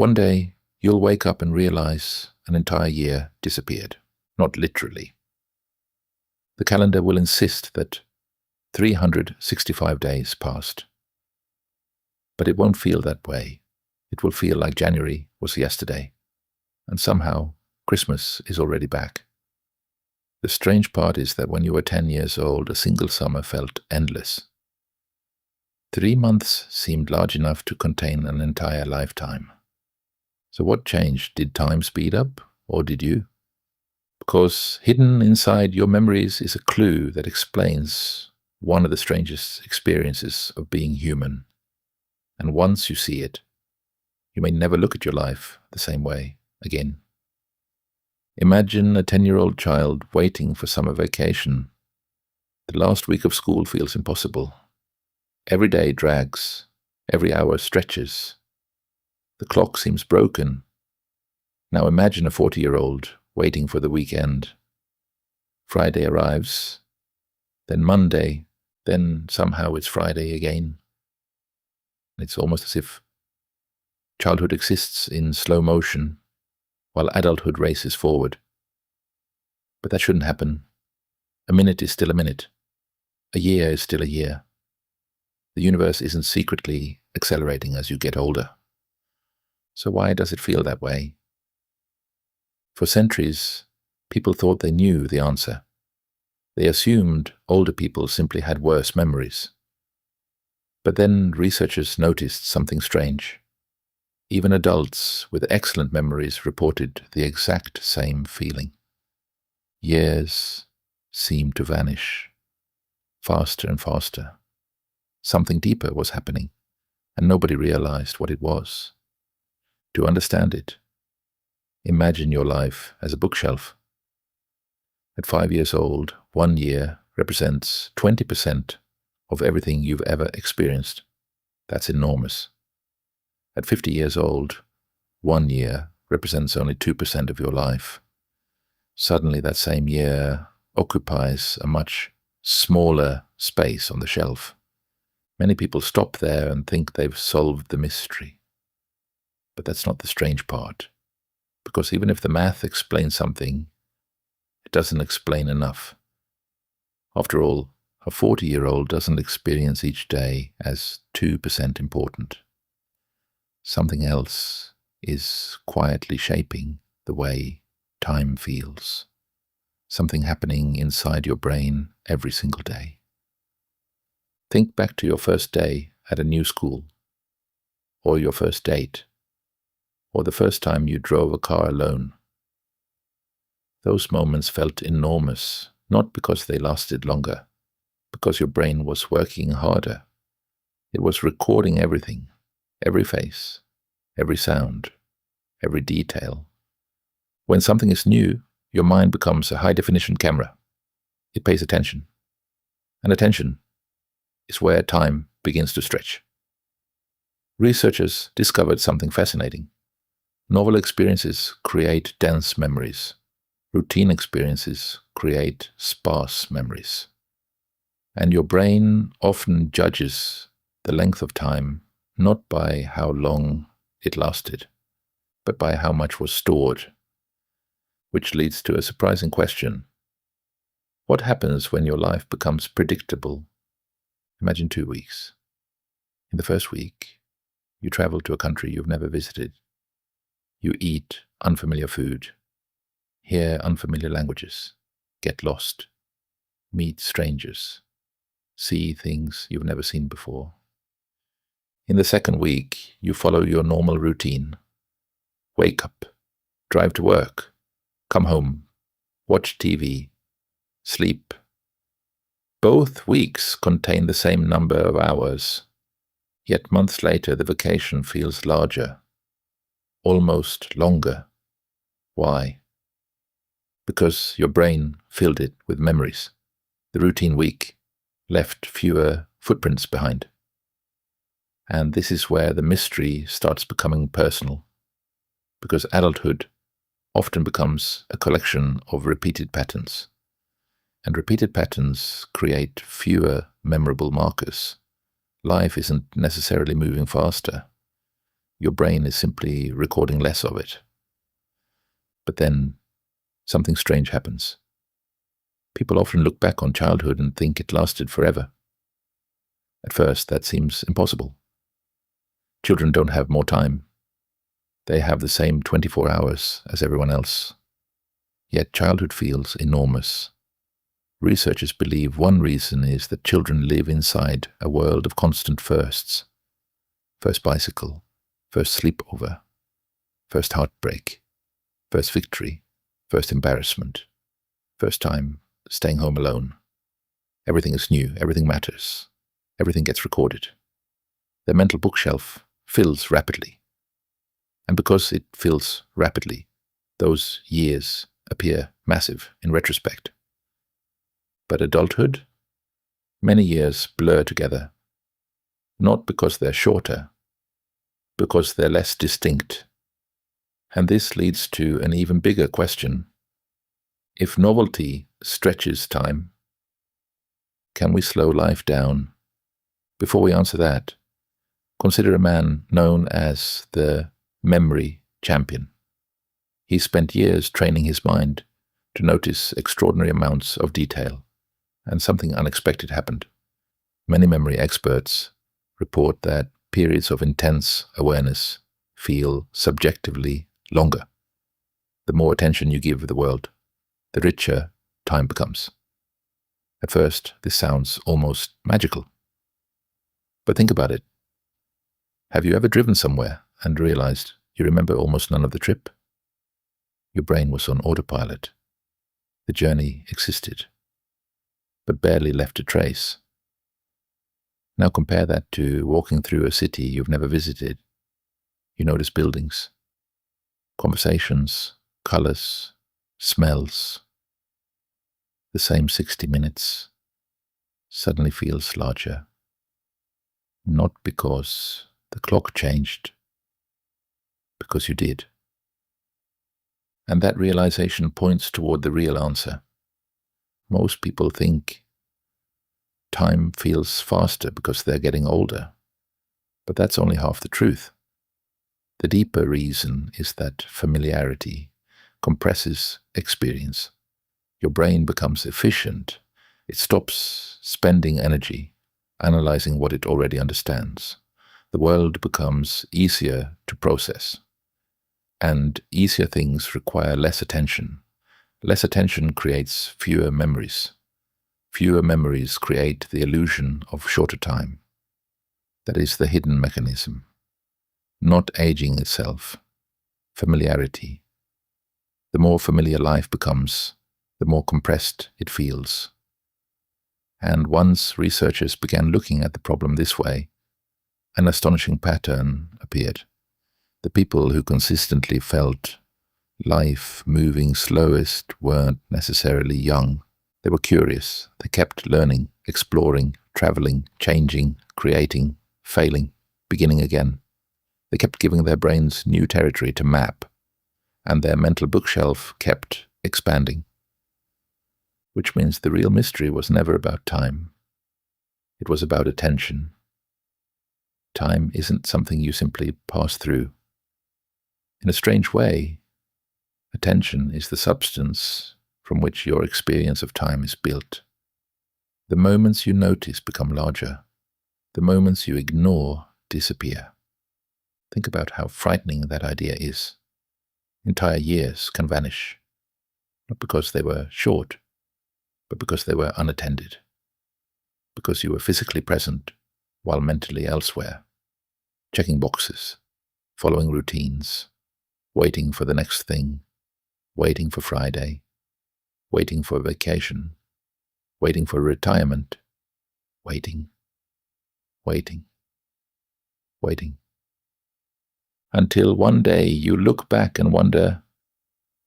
One day, you'll wake up and realize an entire year disappeared. Not literally. The calendar will insist that 365 days passed. But it won't feel that way. It will feel like January was yesterday, and somehow Christmas is already back. The strange part is that when you were 10 years old, a single summer felt endless. 3 months seemed large enough to contain an entire lifetime. So what changed? Did time speed up, or did you? Because hidden inside your memories is a clue that explains one of the strangest experiences of being human. And once you see it, you may never look at your life the same way again. Imagine a 10-year-old child waiting for summer vacation. The last week of school feels impossible. Every day drags, every hour stretches. The clock seems broken. Now imagine a 40-year-old waiting for the weekend. Friday arrives, then Monday, then somehow it's Friday again. It's almost as if childhood exists in slow motion while adulthood races forward. But that shouldn't happen. A minute is still a minute. A year is still a year. The universe isn't secretly accelerating as you get older. So why does it feel that way? For centuries, people thought they knew the answer. They assumed older people simply had worse memories. But then researchers noticed something strange. Even adults with excellent memories reported the exact same feeling. Years seemed to vanish, faster and faster. Something deeper was happening, and nobody realized what it was. To understand it, imagine your life as a bookshelf. At 5 years old, 1 year represents 20% of everything you've ever experienced. That's enormous. At 50 years old, 1 year represents only 2% of your life. Suddenly that same year occupies a much smaller space on the shelf. Many people stop there and think they've solved the mystery. But that's not the strange part, because even if the math explains something, it doesn't explain enough. After all, a 40-year-old doesn't experience each day as 2% important. Something else is quietly shaping the way time feels. Something happening inside your brain every single day. Think back to your first day at a new school, or your first date, or the first time you drove a car alone. Those moments felt enormous, not because they lasted longer, because your brain was working harder. It was recording everything, every face, every sound, every detail. When something is new, your mind becomes a high-definition camera. It pays attention. And attention is where time begins to stretch. Researchers discovered something fascinating. Novel experiences create dense memories. Routine experiences create sparse memories. And your brain often judges the length of time not by how long it lasted, but by how much was stored, which leads to a surprising question. What happens when your life becomes predictable? Imagine 2 weeks. In the first week, you travel to a country you've never visited. You eat unfamiliar food, hear unfamiliar languages, get lost, meet strangers, see things you've never seen before. In the second week, you follow your normal routine. Wake up, drive to work, come home, watch TV, sleep. Both weeks contain the same number of hours, yet months later the vacation feels larger, almost longer. Why? Because your brain filled it with memories. The routine week left fewer footprints behind. And this is where the mystery starts becoming personal, because adulthood often becomes a collection of repeated patterns. And repeated patterns create fewer memorable markers. Life isn't necessarily moving faster. Your brain is simply recording less of it. But then something strange happens. People often look back on childhood and think it lasted forever. At first, that seems impossible. Children don't have more time. They have the same 24 hours as everyone else. Yet childhood feels enormous. Researchers believe one reason is that children live inside a world of constant firsts. First bicycle, first sleepover, first heartbreak, first victory, first embarrassment, first time staying home alone. Everything is new, everything matters, everything gets recorded. Their mental bookshelf fills rapidly. And because it fills rapidly, those years appear massive in retrospect. But adulthood? Many years blur together, not because they're shorter, because they're less distinct. And this leads to an even bigger question. If novelty stretches time, can we slow life down? Before we answer that, consider a man known as the memory champion. He spent years training his mind to notice extraordinary amounts of detail, and something unexpected happened. Many memory experts report that periods of intense awareness feel subjectively longer. The more attention you give the world, the richer time becomes. At first, this sounds almost magical. But think about it. Have you ever driven somewhere and realized you remember almost none of the trip? Your brain was on autopilot. The journey existed, but barely left a trace. Now compare that to walking through a city you've never visited. You notice buildings, conversations, colors, smells. The same 60 minutes suddenly feels larger. Not because the clock changed, because you did. And that realization points toward the real answer. Most people think time feels faster because they're getting older, but that's only half the truth. The deeper reason is that familiarity compresses experience. Your brain becomes efficient. It stops spending energy analyzing what it already understands. The world becomes easier to process. And easier things require less attention. Less attention creates fewer memories. Fewer memories create the illusion of shorter time. That is the hidden mechanism. Not aging itself. Familiarity. The more familiar life becomes, the more compressed it feels. And once researchers began looking at the problem this way, an astonishing pattern appeared. The people who consistently felt life moving slowest weren't necessarily young. They were curious. They kept learning, exploring, traveling, changing, creating, failing, beginning again. They kept giving their brains new territory to map, and their mental bookshelf kept expanding. Which means the real mystery was never about time. It was about attention. Time isn't something you simply pass through. In a strange way, attention is the substance from which your experience of time is built. The moments you notice become larger. The moments you ignore disappear. Think about how frightening that idea is. Entire years can vanish, not because they were short, but because they were unattended. Because you were physically present while mentally elsewhere, checking boxes, following routines, waiting for the next thing, waiting for Friday, waiting for vacation, waiting for retirement, waiting, waiting, waiting. Until one day you look back and wonder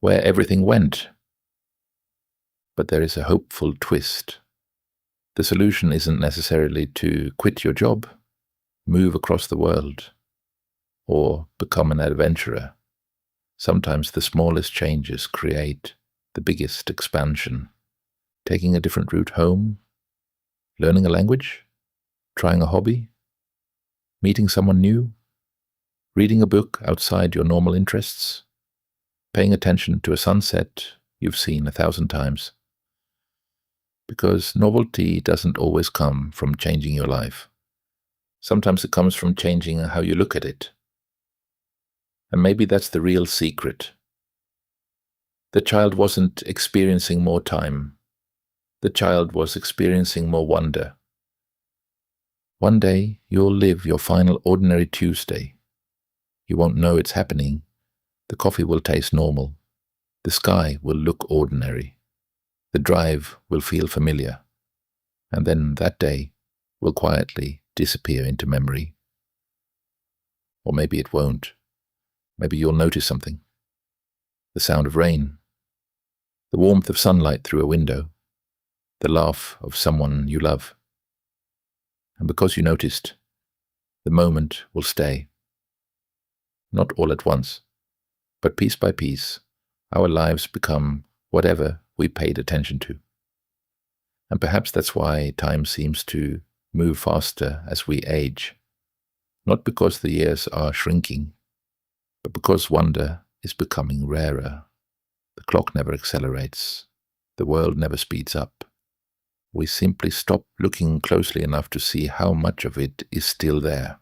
where everything went. But there is a hopeful twist. The solution isn't necessarily to quit your job, move across the world, or become an adventurer. Sometimes the smallest changes create the biggest expansion. Taking a different route home, learning a language, trying a hobby, meeting someone new. Reading a book outside your normal interests, paying attention to a sunset you've seen 1,000 times. Because novelty doesn't always come from changing your life. Sometimes it comes from changing how you look at it. And maybe that's the real secret. The child wasn't experiencing more time. The child was experiencing more wonder. One day, you'll live your final ordinary Tuesday. You won't know it's happening. The coffee will taste normal. The sky will look ordinary. The drive will feel familiar. And then that day will quietly disappear into memory. Or maybe it won't. Maybe you'll notice something. The sound of rain. The warmth of sunlight through a window. The laugh of someone you love. And because you noticed, the moment will stay. Not all at once, but piece by piece, our lives become whatever we paid attention to. And perhaps that's why time seems to move faster as we age. Not because the years are shrinking, but because wonder is becoming rarer. The clock never accelerates. The world never speeds up. We simply stop looking closely enough to see how much of it is still there.